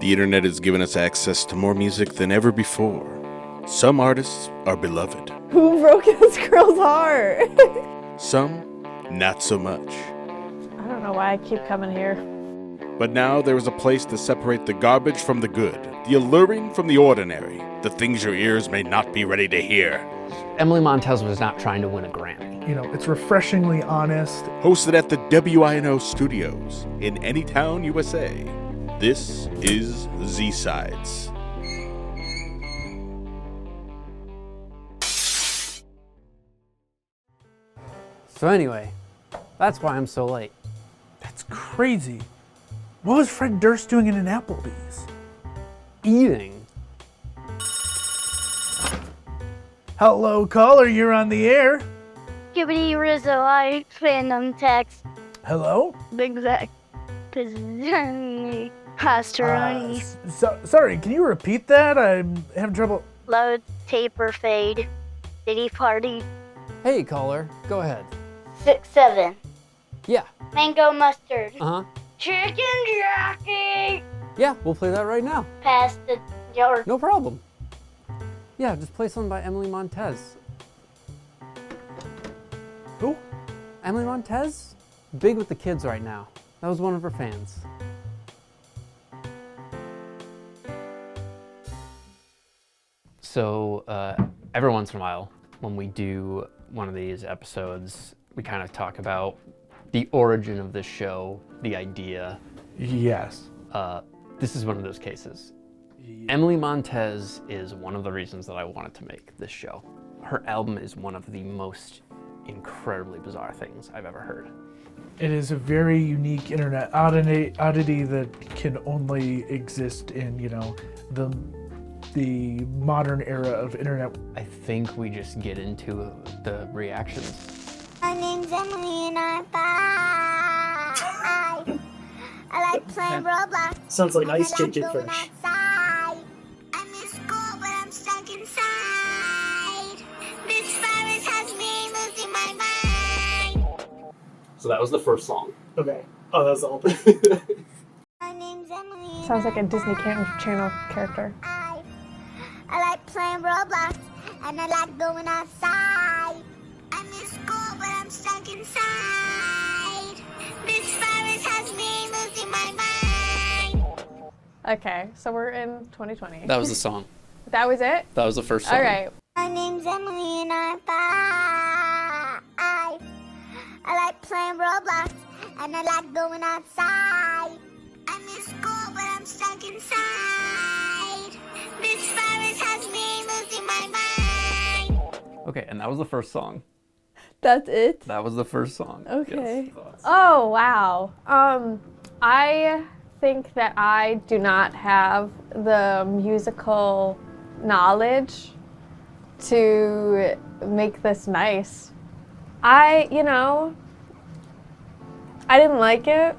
The internet has given us access to more music than ever before. Some artists are beloved. Who broke this girl's heart? Some, not so much. I don't know why I keep coming here. But now there is a place to separate the garbage from the good, the alluring from the ordinary, the things your ears may not be ready to hear. Emily Montes was not trying to win a Grammy. You know, it's refreshingly honest. Hosted at the WINO studios in Anytown, USA. This is Z-Sides. So anyway, that's why I'm so late. That's crazy. What was Fred Durst doing in an Applebee's? Eating. Hello, caller, you're on the air. Skibbity Rizzo, I fandom text. Hello? Exact position. Pastoroni. Sorry, can you repeat that? I'm having trouble. Load, taper, fade. Diddy party. Hey, caller, go ahead. 6-7. Yeah. Mango mustard. Uh-huh. Chicken jockey. Yeah, we'll play that right now. Pass the jar. No problem. Yeah, just play something by Emily Montes. Who? Emily Montes? Big with the kids right now. That was one of her fans. So, every once in a while, when we do one of these episodes, we kind of talk about the origin of this show, the idea. Yes. This is one of those cases. Emily Montes is one of the reasons that I wanted to make this show. Her album is one of the most incredibly bizarre things I've ever heard. It is a very unique internet oddity that can only exist in, you know, the modern era of internet. I think we just get into the reactions. My name's Emily and I'm 5. I like playing Roblox. Sounds like ice JJ Fish. I'm in school, but I'm stuck inside. This virus has me losing my mind. So that was the first song. Okay. Oh, that was the whole thing. My name's Emily. Sounds like a Disney Channel character. I like playing Roblox, and I like going outside. I'm in school, but I'm stuck inside. This virus has me losing my mind. Okay, so we're in 2020. That was the song. That was it? That was the first song. All right. My name's Emily and I'm 5. I like playing Roblox, and I like going outside. I'm in school, but I'm stuck inside. This virus has me losing my mind. Okay, and that was the first song. That's it? That was the first song. Okay. Yes, thoughts? Oh, wow. I think that I do not have the musical knowledge to make this nice. I didn't like it.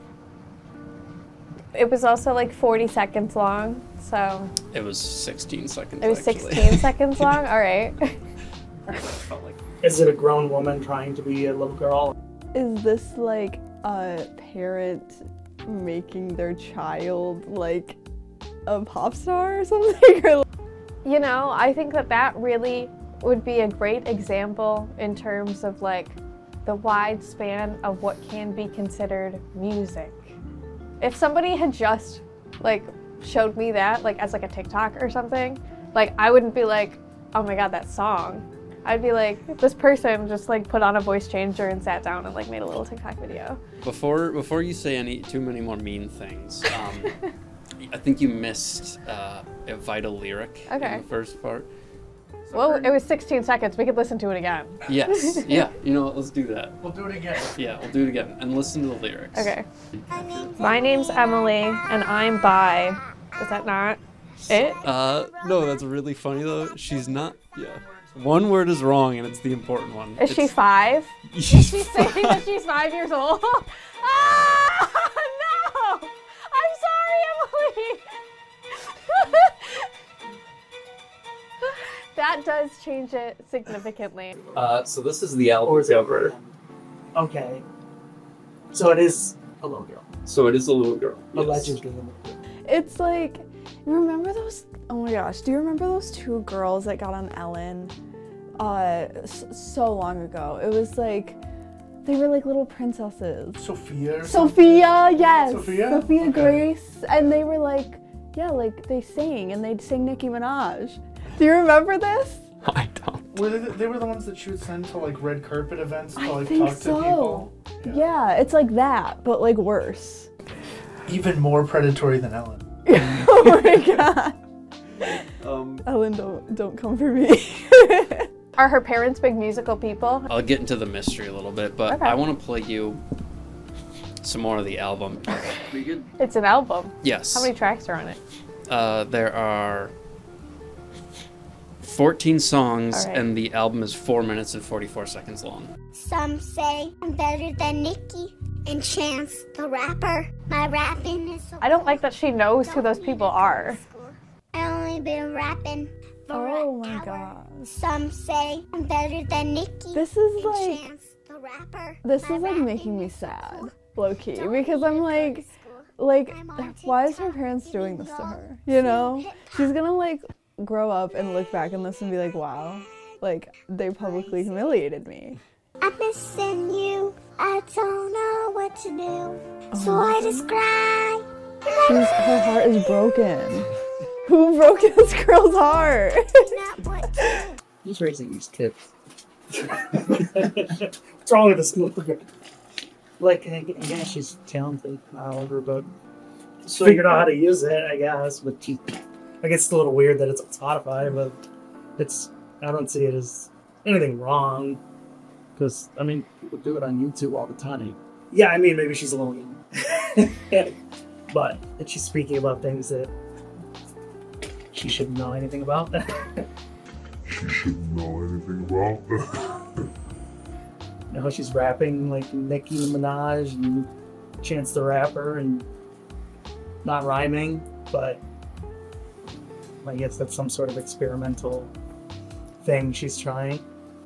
It was also like 40 seconds long, so. It was 16 seconds. It was actually. 16 seconds long? All right. Felt like Is it a grown woman trying to be a little girl? Is this like a parent making their child like a pop star or something? You know, I think that really would be a great example in terms of like the wide span of what can be considered music. If somebody had just like showed me that like as like a TikTok or something, like I wouldn't be like, oh my god, that song. I'd be like, this person just like put on a voice changer and sat down and like made a little TikTok video. Before you say too many more mean things, I think you missed a vital lyric in the first part. Well, it was 16 seconds. We could listen to it again. Yes. Yeah. You know what? Let's do that. We'll do it again. Yeah, we'll do it again and listen to the lyrics. Okay. My name's Emily and I'm bi. Is that not it? No, that's really funny though. She's not. Yeah. One word is wrong and it's the important one. Is she 5? Is she saying that she's 5 years old? Ah, no! I'm sorry, Emily! That does change it significantly. So this is the album Or is it cover. Okay. So it is a little girl. So it is a little girl. Yes. Allegedly a little girl. It's like You remember those? Oh my gosh, do you remember those two girls that got on Ellen? So long ago. It was like, they were like little princesses. Sophia. Sophia, yes. Sophia? Sophia Okay. Grace. And they were like, yeah, like they sang and they'd sing Nicki Minaj. Do you remember this? I don't. Were they were the ones that she would send to like red carpet events to I like think talk so. to people? Yeah, it's like that, but like worse. Even more predatory than Ellen. Oh my god. Ellen, don't come for me. Are her parents big musical people? I'll get into the mystery a little bit, but Okay. I want to play you some more of the album. We good? It's an album. Yes. How many tracks are on it? There are 14 songs, All right. and the album is 4 minutes and 44 seconds long. Some say I'm better than Nicki and Chance the Rapper. My rapping is so I don't like that she knows who those people are. I only been rapping for Oh an my hour. god. Some say I'm better than Nicki This is and like, Chance the Rapper. this My is like rapping making me is so sad, cool. low key, Don't because need I'm to go like, to school. I'm on why is her TikTok, parents doing this to eating her? raw You know? hip-hop. She's gonna like grow up and look back on this and be like, wow, like they publicly humiliated me. I'm missing you. I don't know what to do. So my I just cry. Her heart is broken. Who broke this girl's heart? Not what to do. Who's raising these kids? What's wrong with the school? Like, yeah, she's talented, however, but figured out how to use it, I guess. But I guess it's a little weird that it's on Spotify, but I don't see it as anything wrong. Because, I mean, People do it on YouTube all the time. yeah, I mean, maybe she's a little young. But that she's speaking about things that she shouldn't know anything about. You know, she's rapping like Nicki Minaj and Chance the Rapper and not rhyming, but I guess that's some sort of experimental thing she's trying.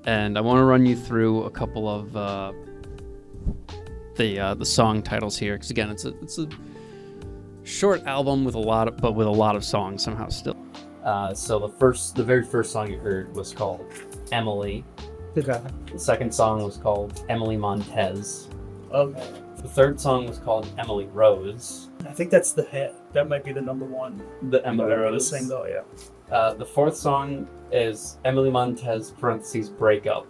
And I want to run you through a couple of the song titles here, because again, it's a short album with a lot of songs somehow still. So the very first song you heard was called Emily. Okay. The second song was called Emily Montes. Okay. The third song was called Emily Rose. I think that's the hit. That might be the number one. The Emily Rose. Thing though, yeah. The fourth song is Emily Montes (breakup).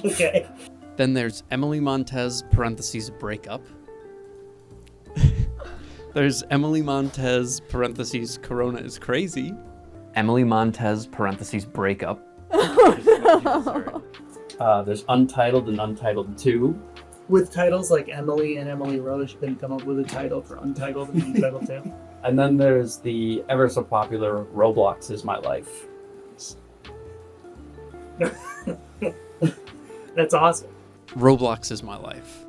Okay. Then there's Emily Montes (breakup). There's Emily Montes (Corona is crazy). Emily Montes (breakup). Oh no. There's Untitled and Untitled 2. With titles like Emily and Emily Rose, you can come up with a title for Untitled and Untitled too. And then there's the ever so popular Roblox is My Life. That's awesome. Roblox is My Life.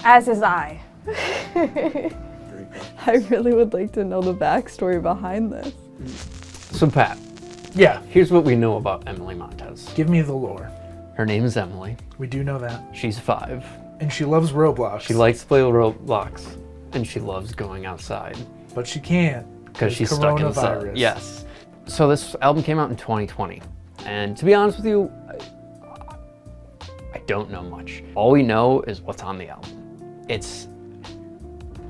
As is I. I really would like to know the backstory behind this. So Pat, Yeah, here's what we know about Emily Montes. give me the lore. Her name is Emily. We do know that. She's 5. And she loves Roblox. She likes to play Roblox, and she loves going outside But she can't. because she's stuck inside. Coronavirus. Yes. So this album came out in 2020, and to be honest with you, I don't know much. All we know is what's on the album. It's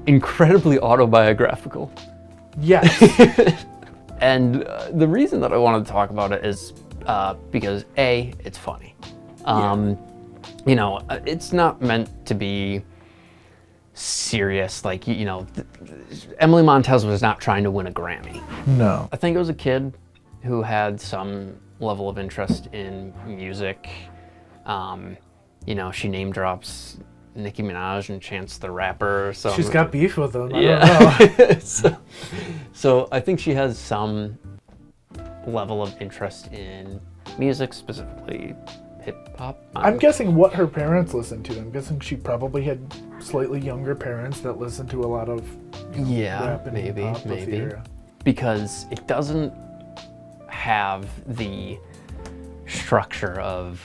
incredibly autobiographical. Yes. And the reason that I wanted to talk about it is because A, it's funny. You know, it's not meant to be serious. Like, you know, Emily Montes was not trying to win a Grammy. No. I think it was a kid who had some level of interest in music. You know, she name drops Nicki Minaj and Chance the Rapper. So She's got beef with them. I don't know. so I think she has some level of interest in music, specifically hip hop. I'm guessing what her parents listened to. I'm guessing she probably had slightly younger parents that listened to a lot of rap and maybe, hip-hop of the maybe. era. Because it doesn't have the structure of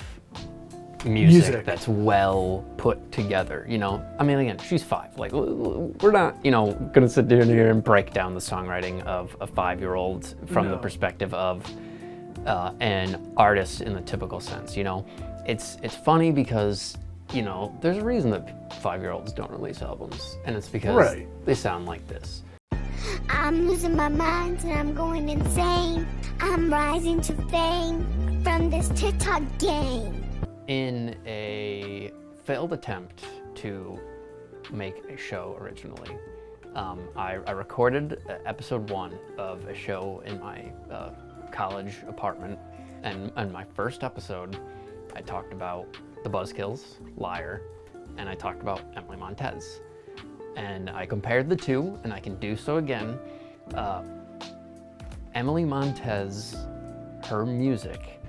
music that's well put together, you know? I mean, again, she's 5. Like, we're not, you know, gonna sit down here and break down the songwriting of a 5-year-old from the perspective of an artist in the typical sense, you know? It's funny because, you know, there's a reason that 5-year-olds don't release albums, and it's because they sound like this. I'm losing my mind and I'm going insane. I'm rising to fame from this TikTok game. In a failed attempt to make a show originally, I recorded episode 1 of a show in my college apartment, and in my first episode, I talked about the Buzzkills, Liar, and I talked about Emily Montes. And I compared the two, and I can do so again. Emily Montes, her music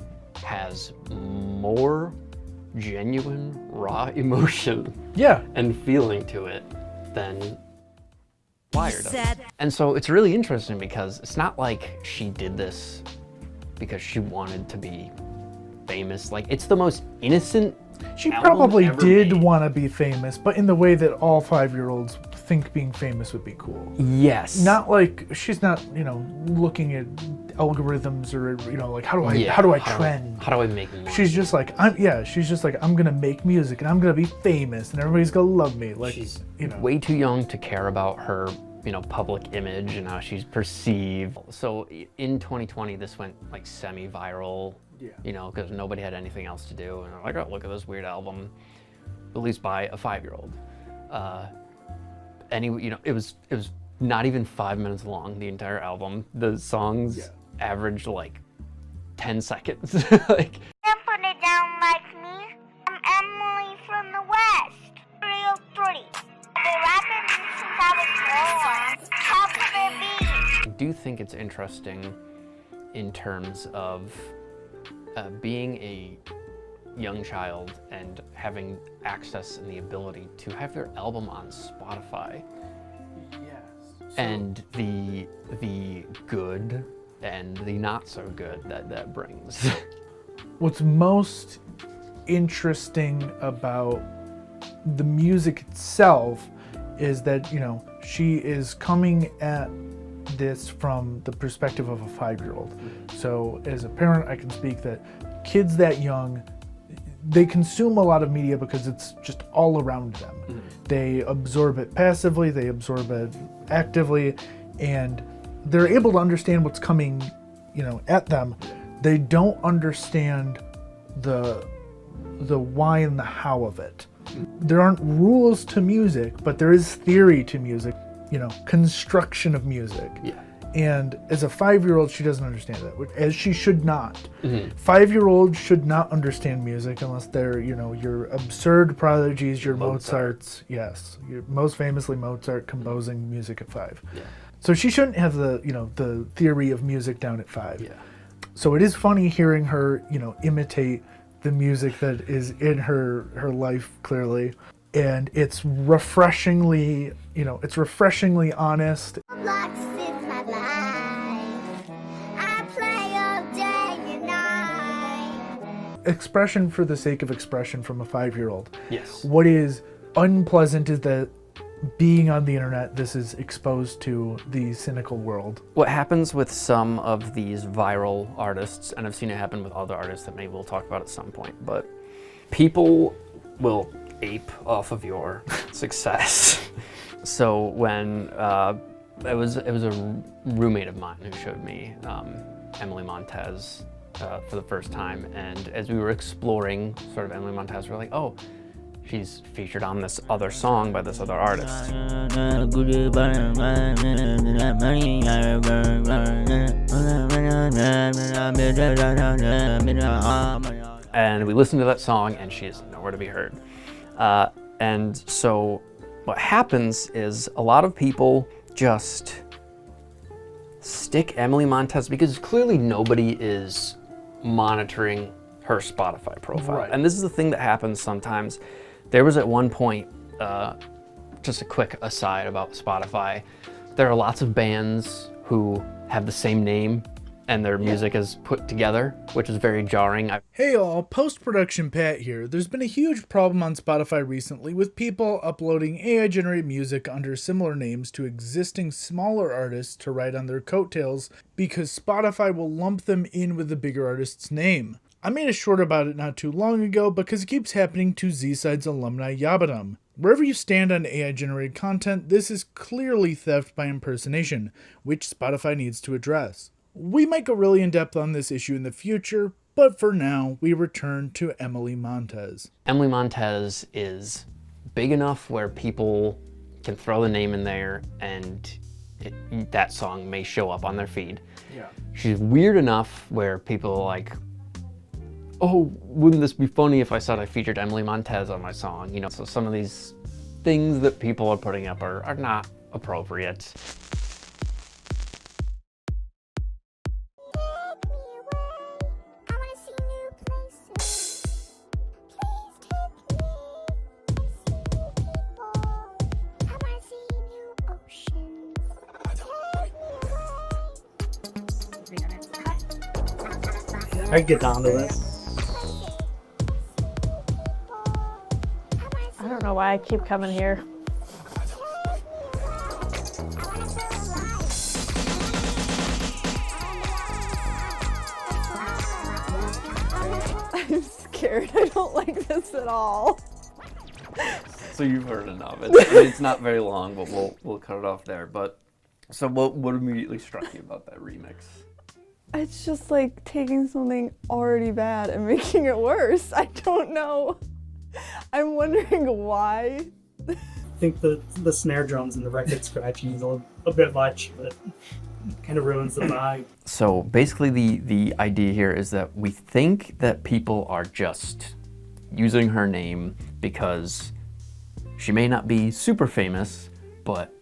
has more genuine, raw emotion and feeling to it than Liar does. And so it's really interesting because it's not like she did this because she wanted to be famous. Like, it's the most innocent She album probably ever did made. want to be famous, but in the way that all 5-year-olds think being famous would be cool. Yes. Not like, she's not, you know, looking at algorithms or, you know, like, how do I trend? How do I make money? She's just like, I'm gonna make music and I'm gonna be famous and everybody's gonna love me. Like, she's, you know, way too young to care about her, you know, public image and how she's perceived. So in 2020, this went like semi-viral, you know, because nobody had anything else to do. And they're like, oh, look at this weird album, released by a 5-year-old. You know, it was not even 5 minutes long, the entire album. The songs averaged like 10 seconds. Like, Don't put it down like me. I'm Emily from the West. Real pretty. I've been rapping since I was 4. Top of the beat. I do think it's interesting in terms of being a young child and having access and the ability to have their album on Spotify. And the good and the not so good that brings. what's most interesting about the music itself is that, you know, she is coming at this from the perspective of a 5-year-old. So as a parent, I can speak that kids that young, they consume a lot of media because it's just all around them. They absorb it passively, they absorb it actively, and they're able to understand what's coming, you know, at them. They don't understand the why and the how of it. There aren't rules to music, but there is theory to music, you know, construction of music. And as a 5-year-old, she doesn't understand that, as she should not. 5-year-olds should not understand music unless they're, you know, your absurd prodigies, your Mozarts. Yes, most famously Mozart composing music at 5. So she shouldn't have the, you know, the theory of music down at 5. So it is funny hearing her, you know, imitate the music that is in her life, clearly. And it's refreshingly, you know, it's refreshingly honest. Blocks in my life. I play all day and night. Expression for the sake of expression from a 5-year-old. Yes. What is unpleasant is that being on the internet, this is exposed to the cynical world. What happens with some of these viral artists, and I've seen it happen with other artists that maybe we'll talk about at some point, but people will ape off of your success. So when it was a roommate of mine who showed me Emily Montes for the first time, and as we were exploring sort of Emily Montes, we're like, oh, she's featured on this other song by this other artist. And we listened to that song, and she is nowhere to be heard. And so what happens is a lot of people just stick Emily Montes because clearly nobody is monitoring her Spotify profile. And this is the thing that happens sometimes. There was at one point, just a quick aside about Spotify, there are lots of bands who have the same name and their music is put together, which is very jarring. Hey all, post-production Pat here. There's been a huge problem on Spotify recently with people uploading AI-generated music under similar names to existing smaller artists to ride on their coattails because Spotify will lump them in with the bigger artist's name. I made a short about it not too long ago because it keeps happening to Z-Side's alumni Yabadum. Wherever you stand on AI-generated content, this is clearly theft by impersonation, which Spotify needs to address. We might go really in-depth on this issue in the future, but for now, we return to Emily Montes. Emily Montes is big enough where people can throw the name in there and that song may show up on their feed. Yeah. She's weird enough where people are like, oh, wouldn't this be funny if I said I featured Emily Montes on my song? You know, so some of these things that people are putting up are not appropriate. I can get down to this. I don't know why I keep coming here. I'm scared. I don't like this at all. So you've heard enough. It's not very long, but we'll cut it off there. But so what immediately struck you about that remix? It's just like taking something already bad and making it worse. I don't know. I'm wondering why. I think the snare drums and the record scratching is a bit much, but kind of ruins the vibe. So basically the idea here is that we think that people are just using her name because she may not be super famous, but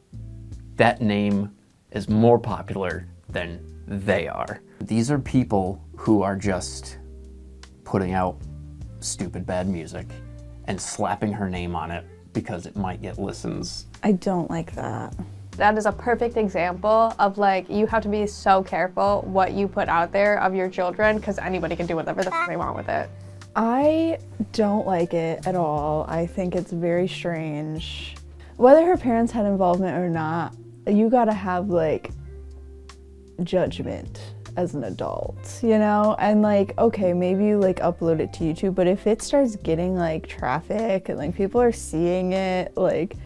that name is more popular than they are. These are people who are just putting out stupid bad music and slapping her name on it because it might get listens. I don't like that. That is a perfect example of like, you have to be so careful what you put out there of your children because anybody can do whatever the f they want with it. I don't like it at all. I think it's very strange. Whether her parents had involvement or not, you gotta have like judgment as an adult, you know? And like, okay, maybe you like upload it to YouTube, but if it starts getting like traffic and like people are seeing it, like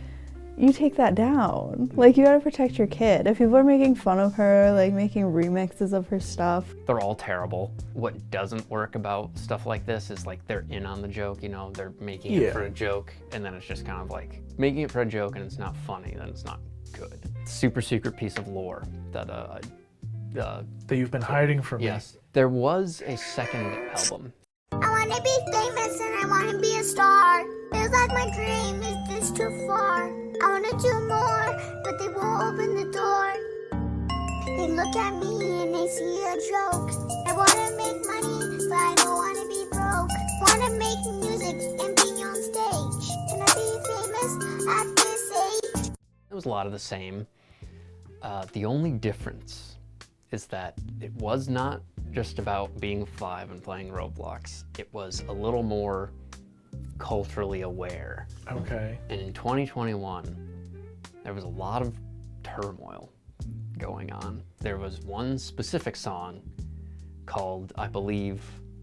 you take that down. Like you gotta protect your kid. If people are making fun of her, like making remixes of her stuff. They're all terrible. What doesn't work about stuff like this is like they're in on the joke, you know, they're making it for a joke and then it's just kind of like making it for a joke and it's not funny, then it's not good. Super secret piece of lore that that you've been hiding from me. Yes. There was a second album. I wanna be famous and I wanna be a star. Feels like my dream, is this too far? I wanna do more, but they won't open the door. They look at me and they see a joke. I wanna make money, but I don't wanna be broke. Wanna make music and be on stage. Can I be famous at this age? It was a lot of the same. The only difference is that it was not just about being 5 and playing Roblox. It was a little more culturally aware. Okay. And in 2021, there was a lot of turmoil going on. There was one specific song called, I believe,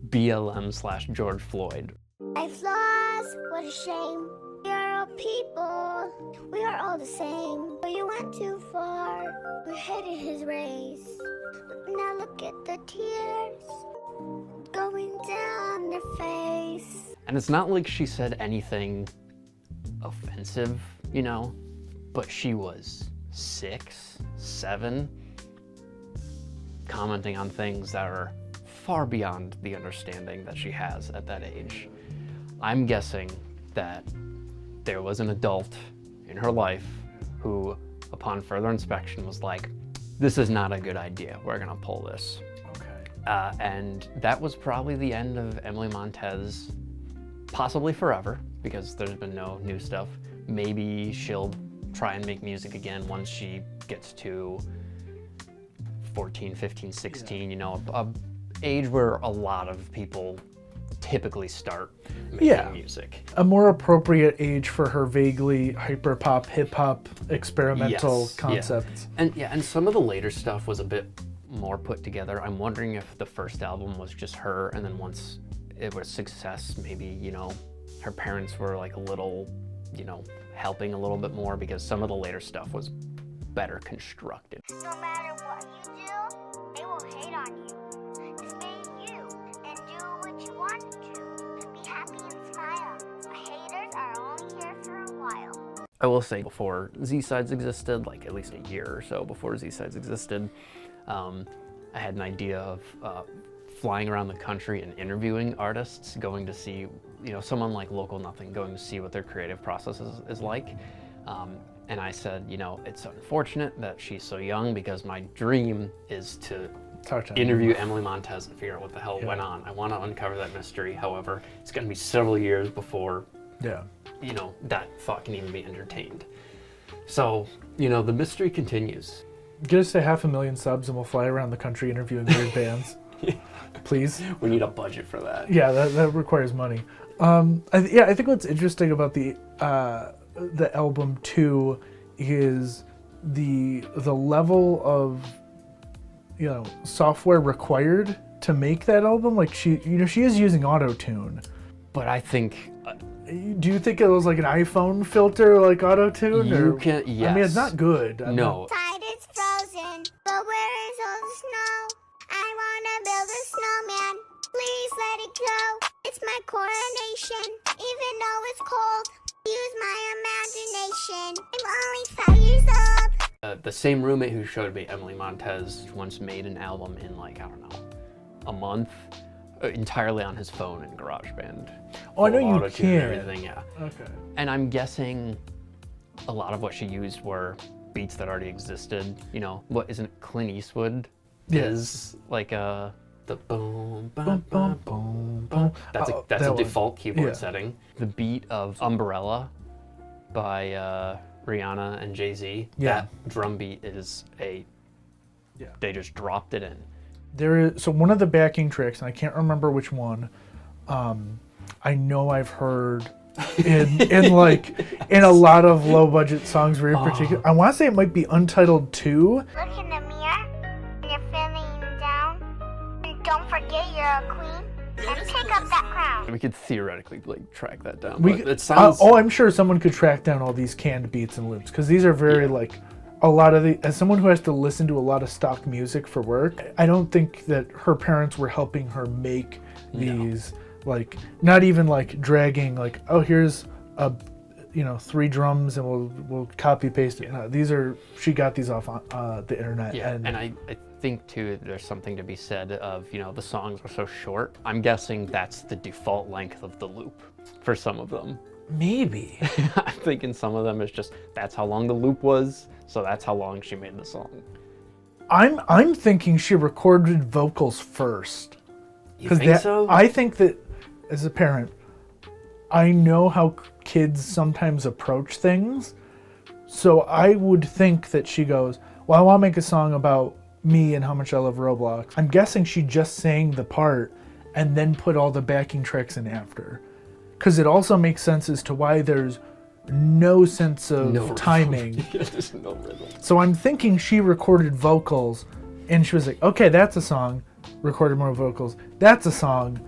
BLM/George Floyd. Life's lost, what a shame. We are all people, we are all the same. But you went too far, we hated his race. Now look at the tears going down their face. And it's not like she said anything offensive, you know, but she was 6, 7, commenting on things that are far beyond the understanding that she has at that age. I'm guessing that there was an adult in her life who, upon further inspection, was like, this is not a good idea, we're gonna pull this. Okay. And that was probably the end of Emily Montes, possibly forever, because there's been no new stuff. Maybe she'll try and make music again once she gets to 14, 15, 16, you know, a age where a lot of people typically start making music. A more appropriate age for her vaguely hyperpop, hip-hop, experimental concepts. And some of the later stuff was a bit more put together. I'm wondering if the first album was just her, and then once it was success, maybe, you know, her parents were like a little, you know, helping a little bit more, because some of the later stuff was better constructed. No matter what you do, they will hate on you. Just be you and do what you want to do. Be happy and smile. Haters are only here for a while. I will say, before Z-Sides existed, like at least a year or so before Z-Sides existed, I had an idea of flying around the country and interviewing artists, going to see, you know, someone like Local Nothing, going to see what their creative process is like. And I said, you know, it's unfortunate that she's so young, because my dream is to interview Emily Montes and figure out what the hell went on. I want to uncover that mystery. However, it's going to be several years before, you know, that thought can even be entertained. So, you know, the mystery continues. Get us to 500,000 subs and we'll fly around the country interviewing weird bands. Please. We need a budget for that. Yeah, that requires money. I think what's interesting about the album too is the level of, you know, software required to make that album. Like she is using auto-tune. But I think... do you think it was like an iPhone filter, like auto-tune? You can, yes. I mean, it's not good. No. Tide is frozen, but where is all the snow? I wanna build a snowman. Please let it go. It's my coronation, even though it's cold. Use my imagination. I'm only 5 years old. The same roommate who showed me Emily Montes once made an album in, like, I don't know, a month, entirely on his phone in GarageBand. Oh, I know you Auto-tune can. and everything, yeah. Okay. And I'm guessing a lot of what she used were beats that already existed. You know, what isn't Clint Eastwood? Is like the boom, boom, boom, boom, boom. That's a default keyboard setting. The beat of Umbrella by Rihanna and Jay-Z. That drum beat is they just dropped it in. There is, so one of the backing tracks, and I can't remember which one, I know I've heard in a lot of low budget songs very particular. I want to say it might be Untitled 2. Look in the mirror when you're feeling down. And don't forget you're a queen. And pick up that crown. We could theoretically like track that down. It sounds. I'm sure someone could track down all these canned beats and loops, because these are very like a lot of the. As someone who has to listen to a lot of stock music for work, I don't think that her parents were helping her make these. Like, not even like dragging, like, oh, here's a, 3 drums and we'll copy paste it. No, these are, she got these off on the internet. Yeah, and I think too, there's something to be said of, the songs are so short. I'm guessing that's the default length of the loop for some of them. Maybe. I'm thinking some of them is just, that's how long the loop was, so that's how long she made the song. I'm thinking she recorded vocals first. You think so? I think that, as a parent, I know how kids sometimes approach things. So I would think that she goes, well, I want to make a song about me and how much I love Roblox. I'm guessing she just sang the part and then put all the backing tracks in after. Because it also makes sense as to why there's no sense of timing. There's no rhythm. So I'm thinking she recorded vocals and she was like, okay, that's a song. Recorded more vocals. That's a song.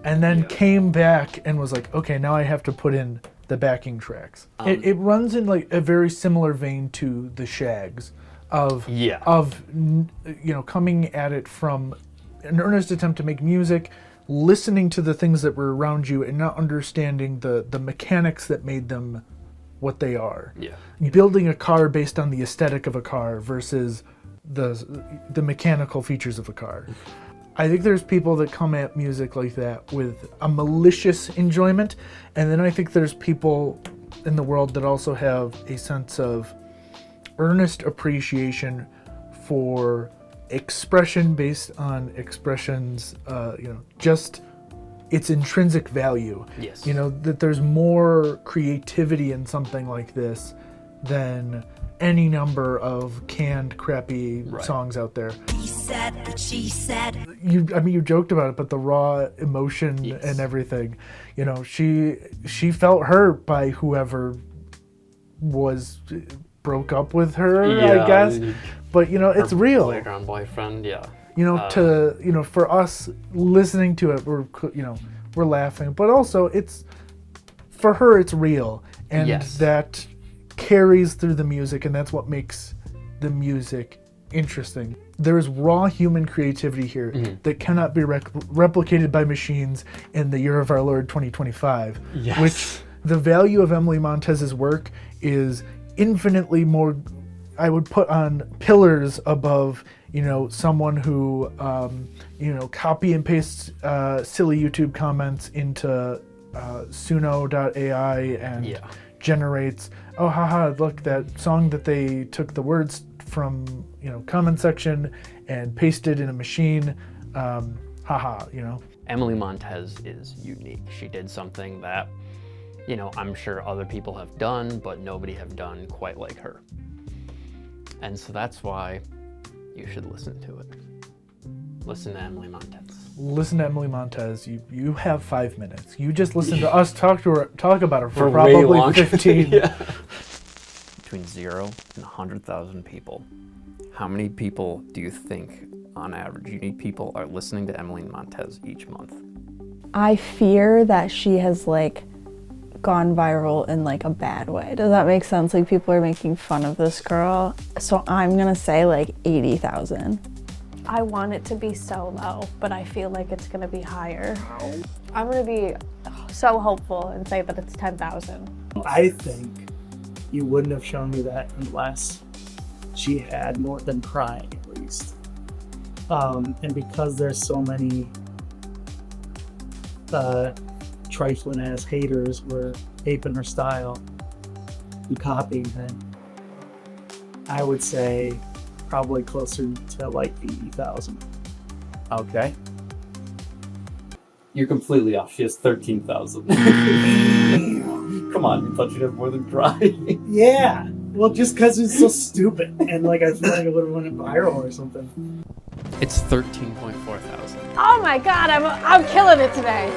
And then came back and was like, okay, now I have to put in the backing tracks. It runs in like a very similar vein to the Shags of coming at it from an earnest attempt to make music, listening to the things that were around you and not understanding the mechanics that made them what they are. Yeah. Building a car based on the aesthetic of a car versus the mechanical features of a car. I think there's people that come at music like that with a malicious enjoyment, and then I think there's people in the world that also have a sense of earnest appreciation for expression based on expressions, just its intrinsic value. Yes. That there's more creativity in something like this than any number of canned, crappy songs out there. He said that she said. You joked about it, but the raw emotion and everything, she felt hurt by whoever was broke up with her, I guess. But it's real. Playground boyfriend, yeah. For us listening to it, we're laughing, but also for her it's real, and that carries through the music, and that's what makes the music interesting. There is raw human creativity here that cannot be replicated by machines in the year of our Lord 2025. Yes. Which the value of Emily Montes's work is infinitely more, I would put on pillars above someone who copy and paste silly YouTube comments into Suno.ai and generates, oh haha, look, that song that they took the words from comment section and pasted in a machine, haha. Emily Montes is unique. She did something that I'm sure other people have done, but nobody have done quite like her. And so that's why you should listen to it. Listen to Emily Montes. Listen to Emily Montes. You have 5 minutes. You just listen to us talk about her for probably 15. Between 0 and 100,000 people, how many people do you think, on average, unique people are listening to Emily Montes each month? I fear that she has gone viral in a bad way. Does that make sense? People are making fun of this girl. So I'm gonna say 80,000. I want it to be so low, but I feel like it's gonna be higher. I'm gonna be so hopeful and say that it's 10,000. I think you wouldn't have shown me that unless she had more than crying, at least. And because there's so many trifling ass haters were aping her style and copying her, I would say probably closer to 80,000. Okay. You're completely off. She has 13,000. Come on, you thought she'd have more than crying. Yeah. Well, just because it's so stupid, and I feel like it would have went viral or something. It's 13.4 thousand. Oh my God, I'm killing it today.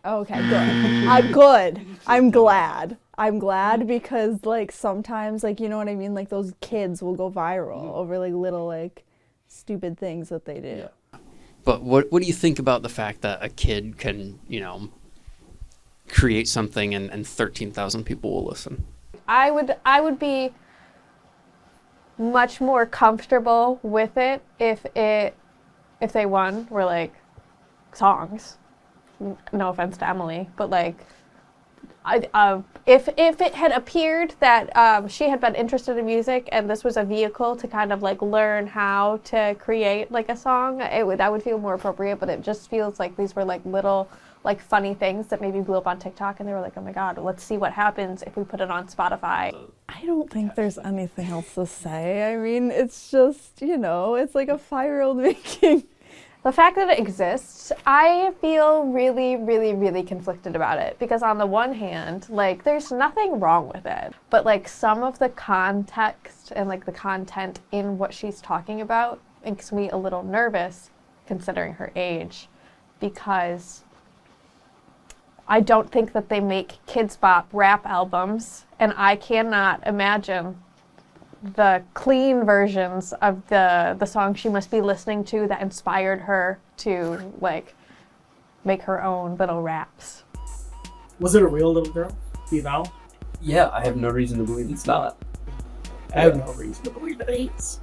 Okay, good. I'm good. I'm glad. I'm glad because sometimes you know what I mean, those kids will go viral over little stupid things that they do. But what do you think about the fact that a kid can, create something and 13,000 people will listen? I would be much more comfortable with it if they were songs. No offense to Emily, but if it had appeared that she had been interested in music and this was a vehicle to kind of learn how to create a song, that would feel more appropriate. But it just feels like these were little funny things that maybe blew up on TikTok, and they were oh my God, let's see what happens if we put it on Spotify. I don't think there's anything else to say. I mean, it's just it's like a 5-year-old making. The fact that it exists, I feel really, really, really conflicted about it, because on the one hand, there's nothing wrong with it, but some of the context and the content in what she's talking about makes me a little nervous considering her age, because I don't think that they make Kids Bop rap albums, and I cannot imagine the clean versions of the song she must be listening to that inspired her to make her own little raps. Was it a real little girl? Female? Yeah, I have no reason to believe it's not. I have no reason to believe it is.